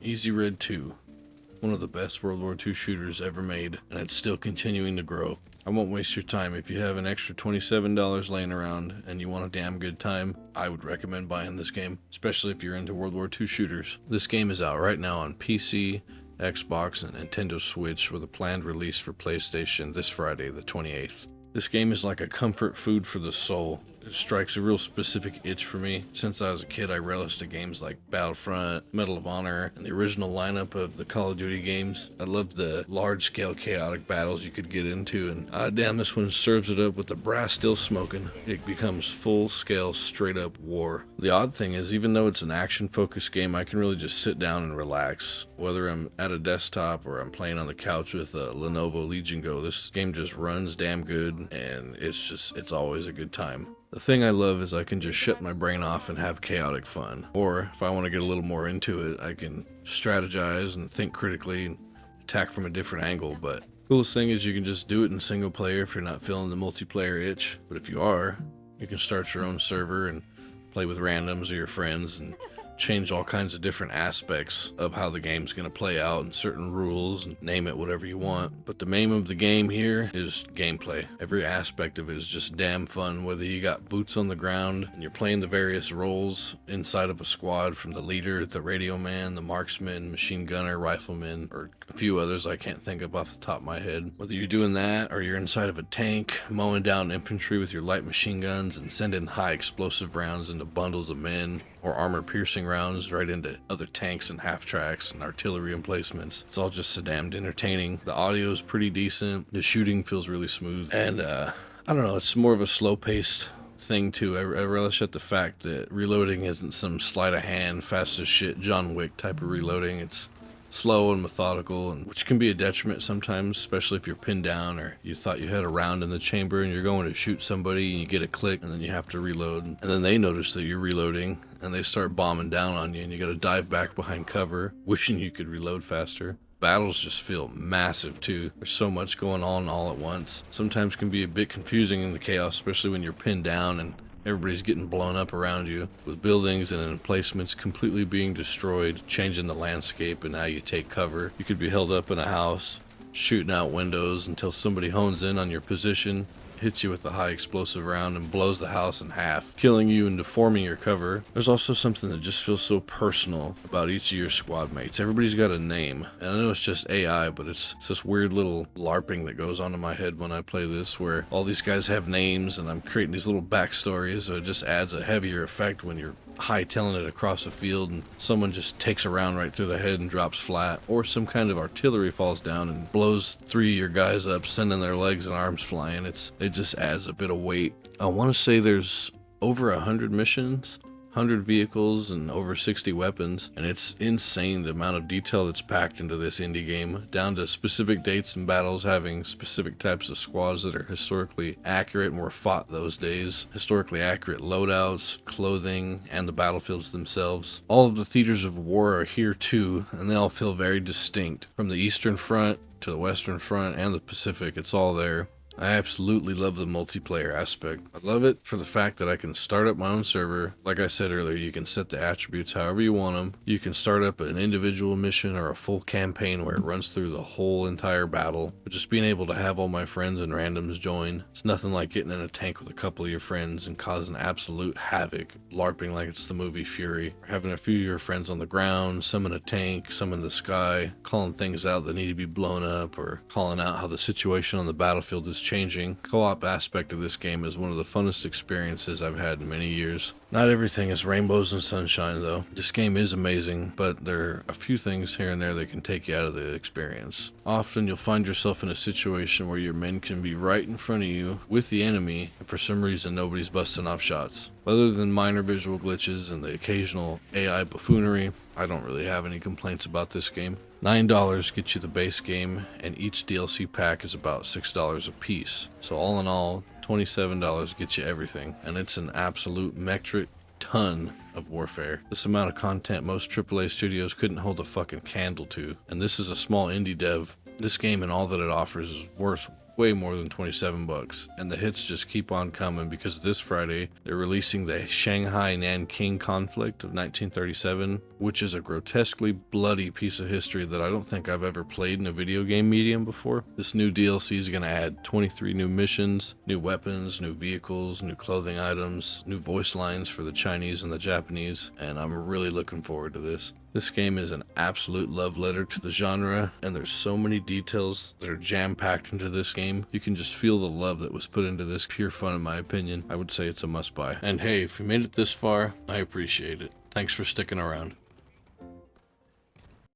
Easy Red 2, one of the best World War II shooters ever made, and it's still continuing to grow. I won't waste your time. If you have an extra $27 laying around and you want a damn good time, I would recommend buying this game, especially if you're into World War II shooters. This game is out right now on PC, Xbox, and Nintendo Switch with a planned release for PlayStation this Friday, the 28th. This game is like a comfort food for the soul. It strikes a real specific itch for me. Since I was a kid, I relished at games like Battlefront, Medal of Honor, and the original lineup of the Call of Duty games. I loved the large-scale chaotic battles you could get into, and damn, this one serves it up with the brass still smoking. It becomes full-scale, straight-up war. The odd thing is, even though it's an action-focused game, I can really just sit down and relax. Whether I'm at a desktop or I'm playing on the couch with a Lenovo Legion Go, this game just runs damn good, and it's always a good time. The thing I love is I can just shut my brain off and have chaotic fun. Or if I want to get a little more into it, I can strategize and think critically and attack from a different angle. But coolest thing is you can just do it in single player if you're not feeling the multiplayer itch. But if you are, you can start your own server and play with randoms or your friends and change all kinds of different aspects of how the game's going to play out and certain rules, and name it whatever you want. But the main of the game here is gameplay. Every aspect of it is just damn fun, whether you got boots on the ground and you're playing the various roles inside of a squad, from the leader, the radio man, the marksman, machine gunner, rifleman, or a few others I can't think of off the top of my head. Whether you're doing that or you're inside of a tank mowing down infantry with your light machine guns and sending high explosive rounds into bundles of men, or armor-piercing rounds right into other tanks and half-tracks and artillery emplacements. It's all just so damned entertaining. The audio is pretty decent. The shooting feels really smooth. And, I don't know, it's more of a slow-paced thing, too. I relish at the fact that reloading isn't some sleight-of-hand, fast-as-shit John Wick type of reloading. It's slow and methodical, and which can be a detriment sometimes, especially if you're pinned down or you thought you had a round in the chamber and you're going to shoot somebody and you get a click and then you have to reload, and then they notice that you're reloading and they start bombing down on you and you got to dive back behind cover wishing you could reload faster. Battles just feel massive too. There's so much going on all at once. Sometimes can be a bit confusing in the chaos, especially when you're pinned down and everybody's getting blown up around you, with buildings and emplacements completely being destroyed, changing the landscape and how you take cover. You could be held up in a house, shooting out windows until somebody hones in on your position, hits you with a high explosive round and blows the house in half, killing you and deforming your cover. There's also something that just feels so personal about each of your squad mates. Everybody's got a name, and I know it's just AI, but it's this weird little LARPing that goes on in my head when I play this, where all these guys have names and I'm creating these little backstories, so it just adds a heavier effect when you're hightailing it across the field and someone just takes a round right through the head and drops flat, or some kind of artillery falls down and blows 3 of your guys up, sending their legs and arms flying. It just adds a bit of weight. I want to say there's over 100 missions, 100 vehicles, and over 60 weapons, and it's insane the amount of detail that's packed into this indie game, down to specific dates and battles having specific types of squads that are historically accurate and were fought those days, historically accurate loadouts, clothing, and the battlefields themselves. All of the theaters of war are here too, and they all feel very distinct. From the Eastern Front to the Western Front and the Pacific, it's all there. I absolutely love the multiplayer aspect. I love it for the fact that I can start up my own server. Like I said earlier, you can set the attributes however you want them. You can start up an individual mission or a full campaign where it runs through the whole entire battle. But just being able to have all my friends and randoms join, it's nothing like getting in a tank with a couple of your friends and causing absolute havoc, LARPing like it's the movie Fury, or having a few of your friends on the ground, some in a tank, some in the sky, calling things out that need to be blown up, or calling out how the situation on the battlefield is changing. Co-op aspect of this game is one of the funnest experiences I've had in many years. Not everything is rainbows and sunshine though. This game is amazing, but there are a few things here and there that can take you out of the experience. Often you'll find yourself in a situation where your men can be right in front of you with the enemy, and for some reason nobody's busting off shots. Other than minor visual glitches and the occasional AI buffoonery, I don't really have any complaints about this game. $9 gets you the base game, and each DLC pack is about $6 a piece. So all in all, $27 gets you everything, and it's an absolute metric ton of warfare. This amount of content most AAA studios couldn't hold a fucking candle to, and this is a small indie dev. This game and all that it offers is worth way more than 27 bucks, and the hits just keep on coming because this Friday they're releasing the Shanghai Nanking conflict of 1937, which is a grotesquely bloody piece of history that I don't think I've ever played in a video game medium before. This new DLC is going to add 23 new missions, new weapons, new vehicles, new clothing items, new voice lines for the Chinese and the Japanese, and I'm really looking forward to this. This game is an absolute love letter to the genre, and there's so many details that are jam-packed into this game. You can just feel the love that was put into this. Pure fun, in my opinion. I would say it's a must-buy. And hey, if you made it this far, I appreciate it. Thanks for sticking around.